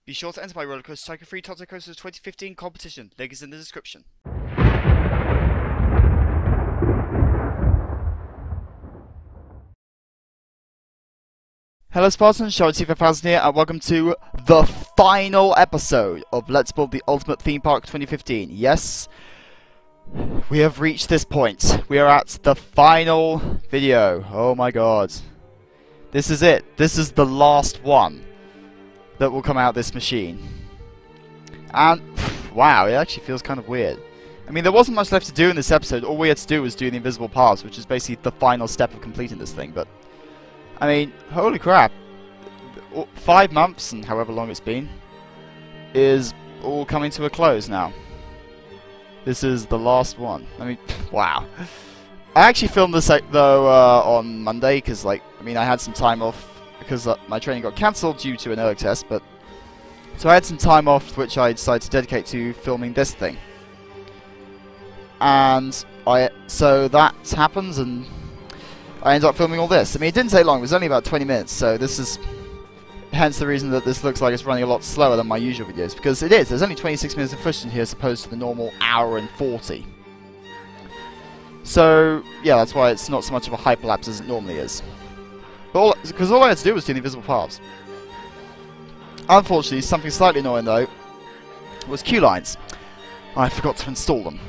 Be sure to enter my Rollercoaster Tycoon 3 Toto Coaster 2015 competition. Link is in the description. Hello Spartans, RCT3 here, and welcome to the final episode of Let's Build the Ultimate Theme Park 2015. Yes, we have reached this point. We are at the final video. Oh my god. This is it. This is the last one that will come out of this machine. And, wow, it actually feels kind of weird. I mean, there wasn't much left to do in this episode. All we had to do was do the invisible paths, which is basically the final step of completing this thing, but I mean, holy crap. 5 months, and however long it's been, is all coming to a close now. This is the last one. I mean, wow. I actually filmed this, though, on Monday, because, like, I mean, I had some time off, because my training got cancelled due to an erg test, but so I had some time off, which I decided to dedicate to filming this thing. And so that happens, and I ended up filming all this. I mean, it didn't take long. It was only about 20 minutes, so this is hence the reason that this looks like it's running a lot slower than my usual videos, because it is. There's only 26 minutes of footage in here as opposed to the normal hour and 40. So, yeah, that's why it's not so much of a hyperlapse as it normally is. Because all I had to do was do the invisible paths. Unfortunately, something slightly annoying, though, was queue lines. I forgot to install them.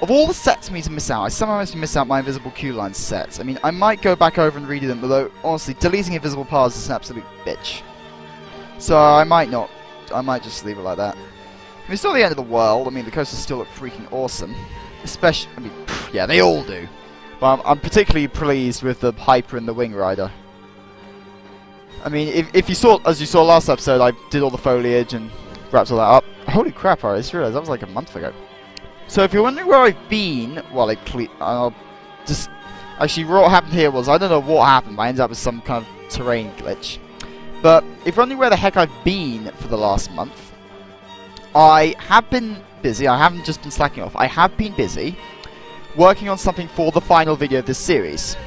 Of all the sets for me to miss out, I somehow managed to miss out my invisible queue line set. I mean, I might go back over and redo them, although, honestly, deleting invisible paths is an absolute bitch. So I might not. I might just leave it like that. I mean, it's not the end of the world. I mean, the coasters still look freaking awesome. Especially, I mean, yeah, they all do. But I'm particularly pleased with the Hyper and the Wing Rider. I mean, if you saw, as you saw last episode, I did all the foliage and wrapped all that up. Holy crap, I just realised that was like a month ago. So if you're wondering where I've been, well, I'll just... Actually, what happened here was, I don't know what happened, but I ended up with some kind of terrain glitch. But if you're wondering where the heck I've been for the last month, I have been busy. I haven't just been slacking off. I have been busy working on something for the final video of this series.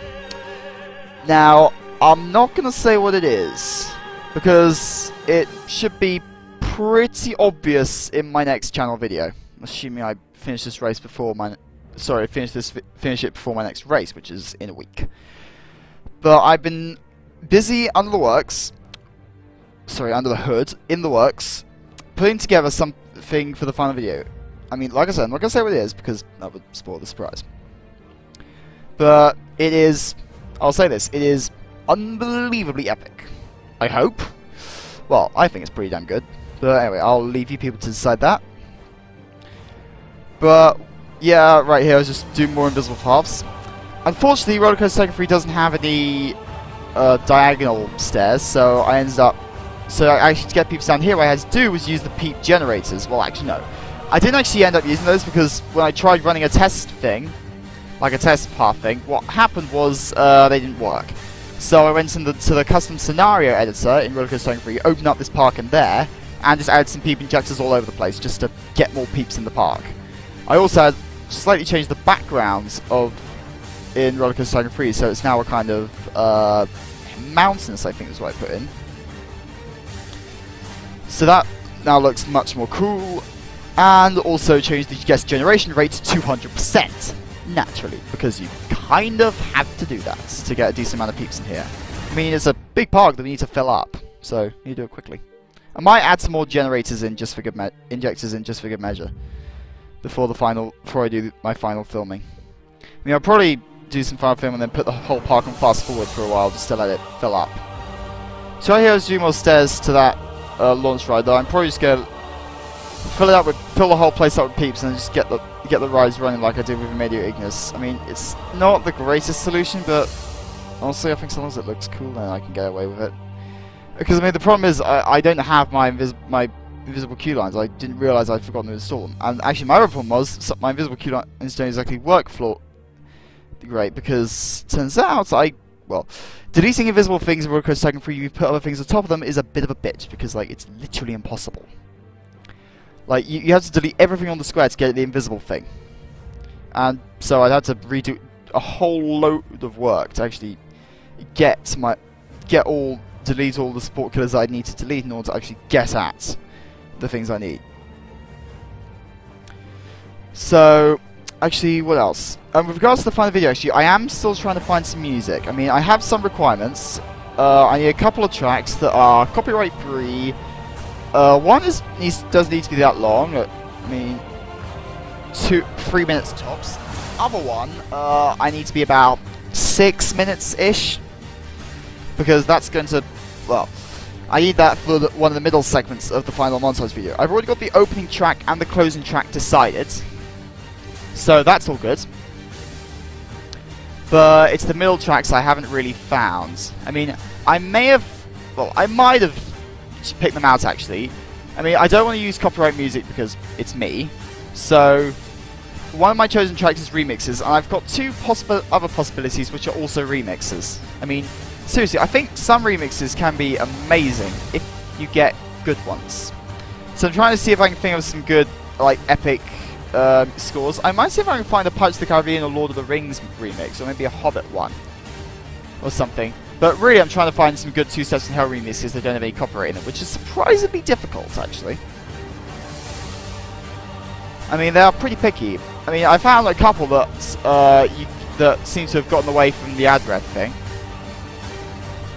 Now, I'm not going to say what it is, because it should be pretty obvious in my next channel video, assuming I finish this race before my... Sorry, finish it before my next race, which is in a week. But I've been busy under the works, sorry, under the hood, in the works, putting together something for the final video. I mean, like I said, I'm not going to say what it is, because that would spoil the surprise. But it is... I'll say this, it is unbelievably epic. I hope. Well, I think it's pretty damn good. But anyway, I'll leave you people to decide that. But, yeah, right here I was just doing more invisible paths. Unfortunately, Rollercoaster Tycoon 3 doesn't have any diagonal stairs, so I ended up... So actually, to get peeps down here, what I had to do was use the peep generators. Well, actually, no. I didn't actually end up using those, because when I tried running a test thing, like a test path thing, what happened was they didn't work. So I went into the custom scenario editor in Rollercoaster Tycoon 3, opened up this park in there, and just added some peep injectors all over the place, just to get more peeps in the park. I also had slightly changed the backgrounds in Rollercoaster Tycoon 3, so it's now a kind of mountainous, I think is what I put in. So that now looks much more cool, and also changed the guest generation rate to 200%, naturally, because you kind of have to do that to get a decent amount of peeps in here. I mean, it's a big park that we need to fill up, so you need to do it quickly. I might add some more generators in just for good injectors in just for good measure before I do my final filming. I mean, I'll probably do some final filming and then put the whole park on fast forward for a while just to let it fill up. So right here I was doing more stairs to that launch ride, though I'm probably just gonna fill the whole place up with peeps and just get the rides running like I did with Medio Ignis. I mean, it's not the greatest solution, but honestly, I think as long as it looks cool, then I can get away with it. Because I mean, the problem is I don't have my invisible queue lines. I didn't realise I'd forgotten to install them. And actually, my other problem was my invisible queue lines don't exactly work great, because turns out well, deleting invisible things in Rollercoaster Tycoon 3, you put other things on top of them is a bit of a bitch, because like it's literally impossible. Like you have to delete everything on the square to get the invisible thing, and so I had to redo a whole load of work to actually delete all the support killers that I need to delete in order to actually get at the things I need. So, actually, what else? With regards to the final video, actually, I am still trying to find some music. I mean, I have some requirements. I need a couple of tracks that are copyright free. One does need to be that long. I mean, 3 minutes tops. Other one, I need to be about 6 minutes-ish, because that's going to, well, I need that for one of the middle segments of the final montage video. I've already got the opening track and the closing track decided, so that's all good. But it's the middle tracks I haven't really found. I mean, I might have picked them out, actually. I mean, I don't want to use copyright music because it's me, so one of my chosen tracks is remixes, and I've got two other possibilities which are also remixes. I mean, seriously, I think some remixes can be amazing if you get good ones. So I'm trying to see if I can think of some good, like, epic scores. I might see if I can find a Pirates of the Caribbean or Lord of the Rings remix, or maybe a Hobbit one, or something. But really, I'm trying to find some good Two Steps in Hell remixes that don't have any copyright in them, which is surprisingly difficult, actually. I mean, they are pretty picky. I mean, I found a couple that that seem to have gotten away from the ad rev thing,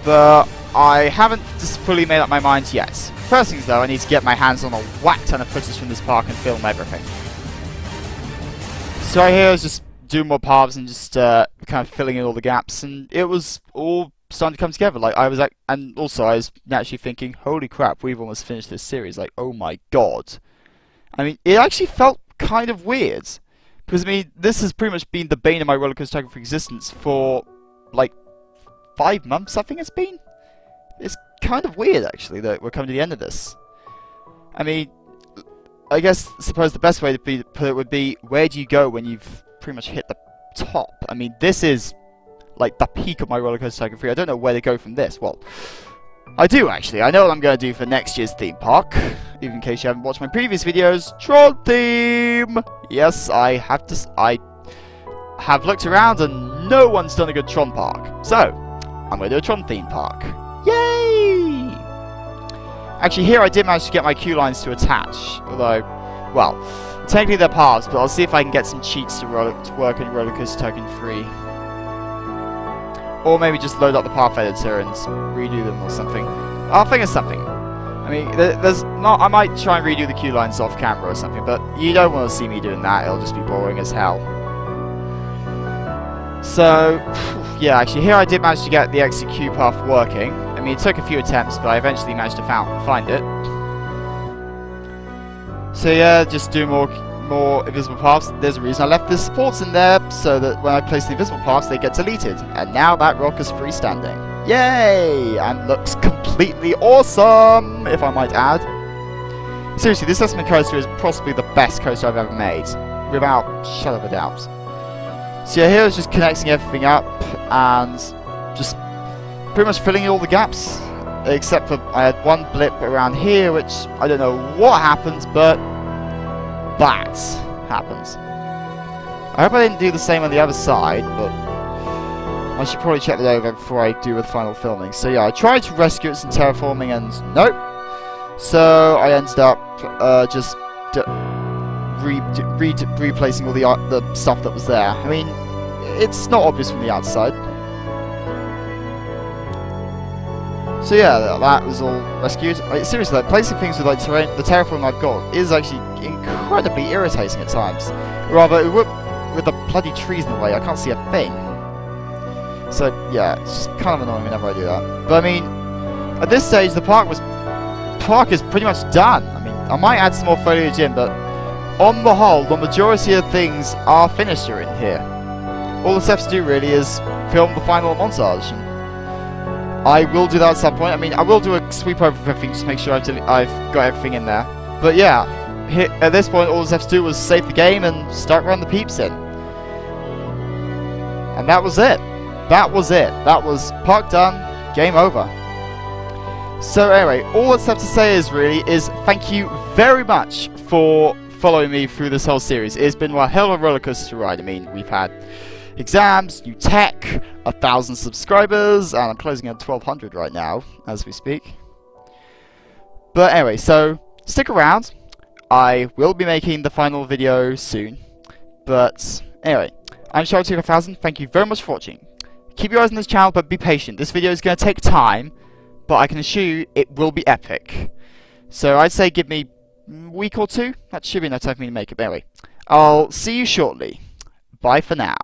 but I haven't just fully made up my mind yet. First things though, I need to get my hands on a whack ton of footage from this park and film everything. So right here I was just doing more paths and just kind of filling in all the gaps, and it was all starting to come together. Like I was, and also I was naturally thinking, holy crap, we've almost finished this series. Like, oh my god. I mean, it actually felt kind of weird, because I mean, this has pretty much been the bane of my rollercoaster existence for like 5 months. I think it's been. It's kind of weird, actually, that we're coming to the end of this. I mean, I suppose the best way to put it would be, where do you go when you've pretty much hit the top? I mean, this is like the peak of my rollercoaster tycoon 3. I don't know where to go from this. Well, I do actually. I know what I'm going to do for next year's theme park. Even in case you haven't watched my previous videos, Tron theme. Yes, I have looked around and no one's done a good Tron park. So, I'm going to do a Tron theme park. Yay! Actually, here I did manage to get my queue lines to attach. Although, well, technically they're paths, but I'll see if I can get some cheats to work in Rollercoaster Tycoon 3. Or maybe just load up the path editor and redo them or something. I'll think of something. I mean, I might try and redo the queue lines off camera or something, but you don't want to see me doing that. It'll just be boring as hell. So, yeah, actually, here I did manage to get the exit queue path working. I mean, it took a few attempts, but I eventually managed to find it. So yeah, just do more invisible paths. There's a reason I left the supports in there, so that when I place the invisible paths, they get deleted. And now that rock is freestanding. Yay! And looks completely awesome, if I might add. Seriously, this S5K coaster is possibly the best coaster I've ever made, without shadow of a doubt. So yeah, here I was just connecting everything up and just pretty much filling in all the gaps, except for I had one blip around here, which I don't know what happened, but that happens. I hope I didn't do the same on the other side, but I should probably check that over before I do with final filming. So yeah, I tried to rescue it some terraforming and nope. So I ended up just replacing all the stuff that was there. I mean, it's not obvious from the outside. So yeah, that was all rescued. Like, seriously, like, placing things with like the terraform I've got is actually incredibly irritating at times. Rather, with the bloody trees in the way, I can't see a thing. So yeah, it's just kind of annoying whenever I do that. But I mean, at this stage, the park is pretty much done. I mean, I might add some more foliage in, but on the whole, the majority of things are finished in here. All that's left to do really is film the final montage. I will do that at some point. I mean, I will do a sweep over everything just to make sure I've got everything in there. But yeah, at this point, all that's left to do was save the game and start running the peeps in. And that was it. That was it. That was park done, game over. So anyway, all that's left to say is thank you very much for following me through this whole series. It's been a hell of a rollercoaster ride. I mean, we've had exams, new tech, 1,000 subscribers, and I'm closing at 1,200 right now as we speak. But anyway, so stick around. I will be making the final video soon. But anyway, I'm Shadow2000. Thank you very much for watching. Keep your eyes on this channel, but be patient. This video is going to take time, but I can assure you it will be epic. So I'd say give me a week or two. That should be enough time for me to make it. But anyway, I'll see you shortly. Bye for now.